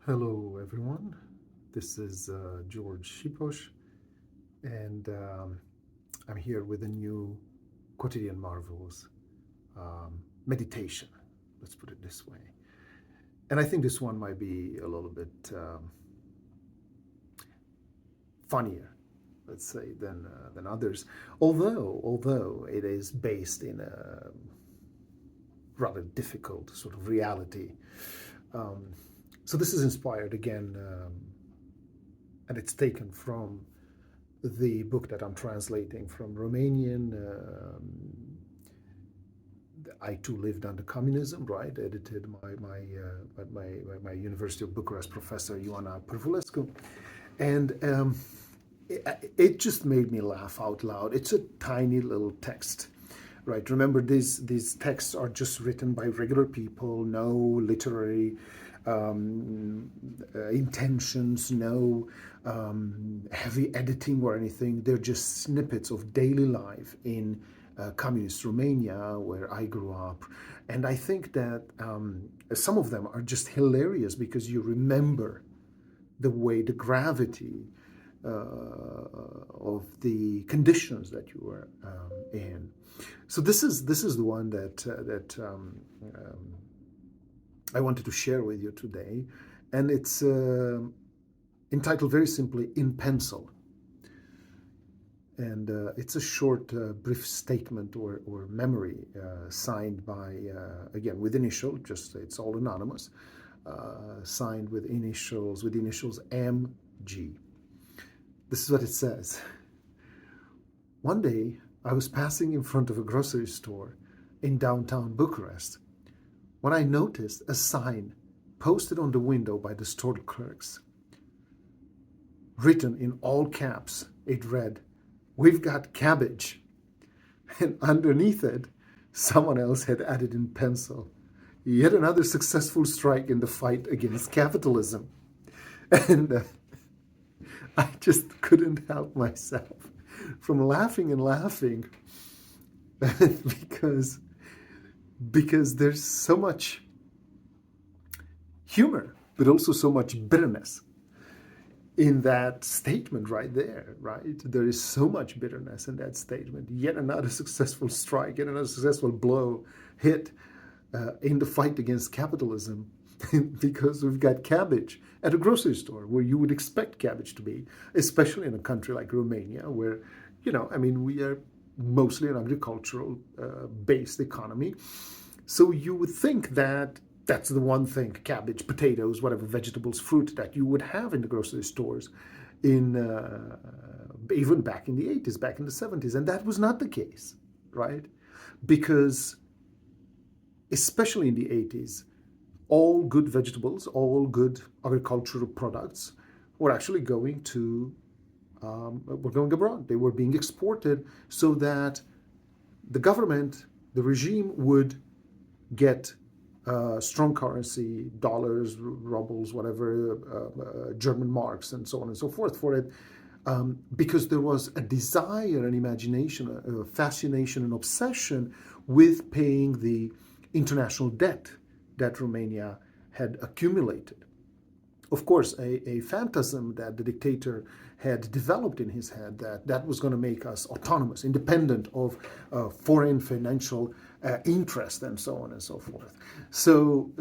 Hello, everyone. This is George Shiposh, and I'm here with a new quotidian marvels meditation. Let's put it this way. And I think this one might be a little bit funnier, let's say, than others. Although it is based in a rather difficult sort of reality. Um, so this is inspired again, and it's taken from the book that I'm translating from Romanian. I too lived under communism, right? Edited my University of Bucharest professor Ioana Pârvulescu, and it just made me laugh out loud. It's a tiny little text, right? Remember, these texts are just written by regular people, no literary intentions, no heavy editing or anything. They're just snippets of daily life in communist Romania, where I grew up. And I think that some of them are just hilarious because you remember the way, the gravity of the conditions that you were in. So this is the one that I wanted to share with you today, and it's entitled very simply "In Pencil." And it's a short, brief statement or memory signed by, again, with initial, just it's all anonymous, signed with the initials MG. This is what it says. One day, I was passing in front of a grocery store in downtown Bucharest when I noticed a sign posted on the window by the store clerks. Written in all caps, it read, "We've got cabbage." And underneath it, someone else had added in pencil, "Yet another successful strike in the fight against capitalism." And I just couldn't help myself from laughing and laughing because there's so much humor, but also so much bitterness in that statement right there, right? There is so much bitterness in that statement. Yet another successful strike, yet another successful blow hit in the fight against capitalism because we've got cabbage at a grocery store where you would expect cabbage to be, especially in a country like Romania where, we are mostly an agricultural based economy. So you would think that that's the one thing, cabbage, potatoes, whatever, vegetables, fruit, that you would have in the grocery stores in even back in the 80s, back in the 70s. And that was not the case, right? Because especially in the 80s, all good vegetables, all good agricultural products were actually going abroad. They were being exported so that the government, the regime would get strong currency, dollars, rubles, whatever, German marks, and so on and so forth for it, because there was a desire, an imagination, a fascination, an obsession with paying the international debt that Romania had accumulated. Of course, a phantasm that the dictator had developed in his head that was going to make us autonomous, independent of foreign financial interest and so on and so forth. So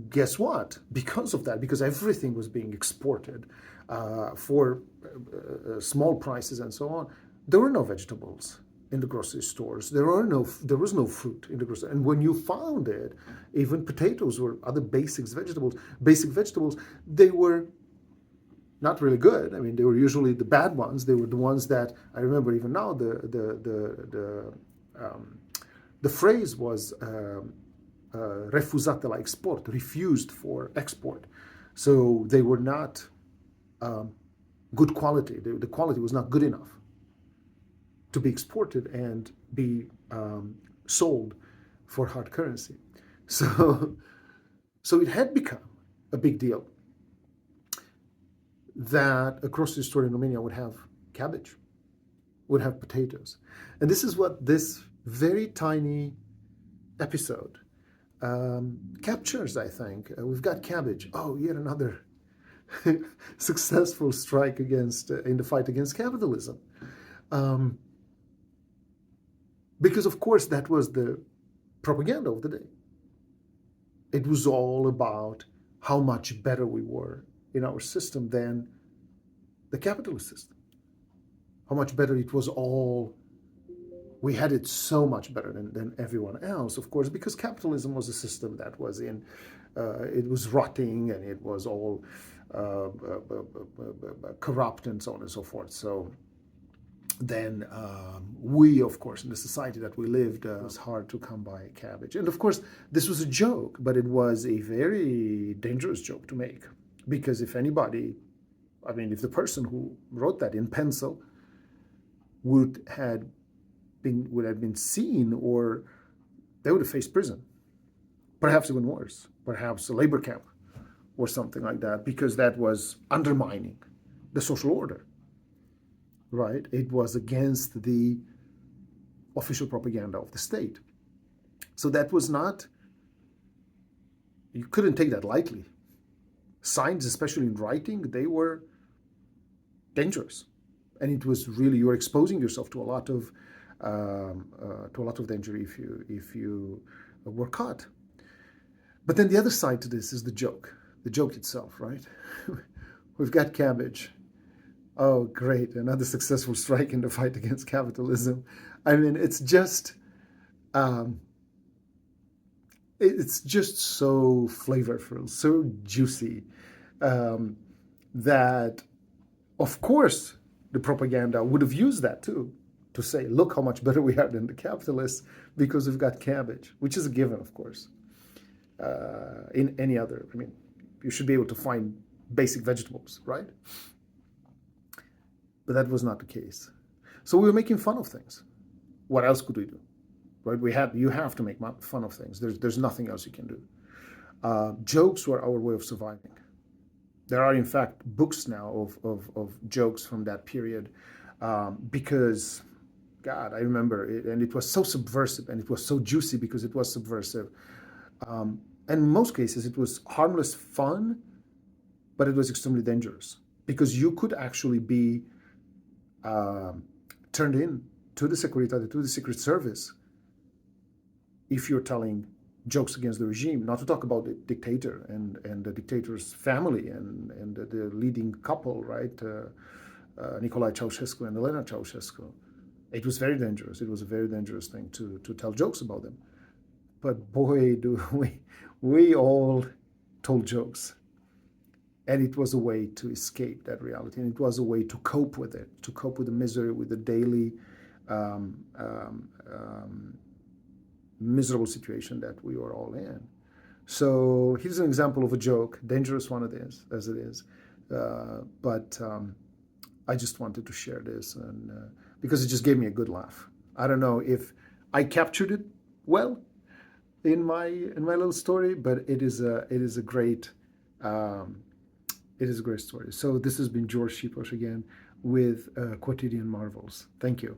guess what? Because of that, because everything was being exported for small prices and so on, there were no vegetables in the grocery stores. There was no fruit in the grocery. And when you found it, even potatoes or other basic vegetables, they were not really good. I mean, they were usually the bad ones. They were the ones that I remember even now. The phrase was refuzate la export, refused for export. So they were not good quality. The quality was not good enough to be exported and be sold for hard currency. So it had become a big deal that a grocery store in Romania would have cabbage, would have potatoes. And this is what this very tiny episode Captures, I think. We've got Cabbage. Oh, yet another successful strike against in the fight against capitalism. Um, because, of course, that was the propaganda of the day. It was all about how much better we were in our system than the capitalist system. How much better it was all. We had it so much better than everyone else, of course, because capitalism was a system that was it was rotting and it was all corrupt and so on and so forth. So then we, of course, in the society that we lived, it was hard to come by Cabbage. And of course, this was a joke, but it was a very dangerous joke to make. Because if anybody, I mean, if the person who wrote that in pencil would have been seen, or they would have faced prison. Perhaps even worse, perhaps a labor camp or something like that, because that was undermining the social order. Right? It was against the official propaganda of the state. So that was not, you couldn't take that lightly. Signs, especially in writing, they were dangerous. And it was really, you're exposing yourself to a lot of danger if you were caught. But then the other side to this is the joke itself, right? We've got Cabbage. Oh, great, another successful strike in the fight against capitalism. I mean, it's just so flavorful, so juicy, that, of course, the propaganda would have used that too, to say, look how much better we are than the capitalists because we've got Cabbage, which is a given, of course. In any other, I mean, you should be able to find basic vegetables, right? But that was not the case. So we were making fun of things. What else could we do? Right? You have to make fun of things. There's nothing else you can do. Jokes were our way of surviving. There are, in fact, books now of jokes from that period, because, God, I remember it, and it was so subversive, and it was so juicy because it was subversive. And in most cases, it was harmless fun, but it was extremely dangerous because you could actually be turned in to the Securitate, to the Secret Service, if you're telling jokes against the regime, not to talk about the dictator and the dictator's family and the leading couple, right? Nicolae Ceausescu and Elena Ceausescu. It was very dangerous. It was a very dangerous thing to tell jokes about them. But boy, do we all told jokes. And it was a way to escape that reality. And it was a way to cope with it, to cope with the misery, with the daily miserable situation that we were all in. So here's an example of a joke, dangerous one it is, as it is. But I just wanted to share this, and because it just gave me a good laugh. I don't know if I captured it well in my little story, but it is a great story. So this has been George Shipos again with Quotidian Marvels. Thank you.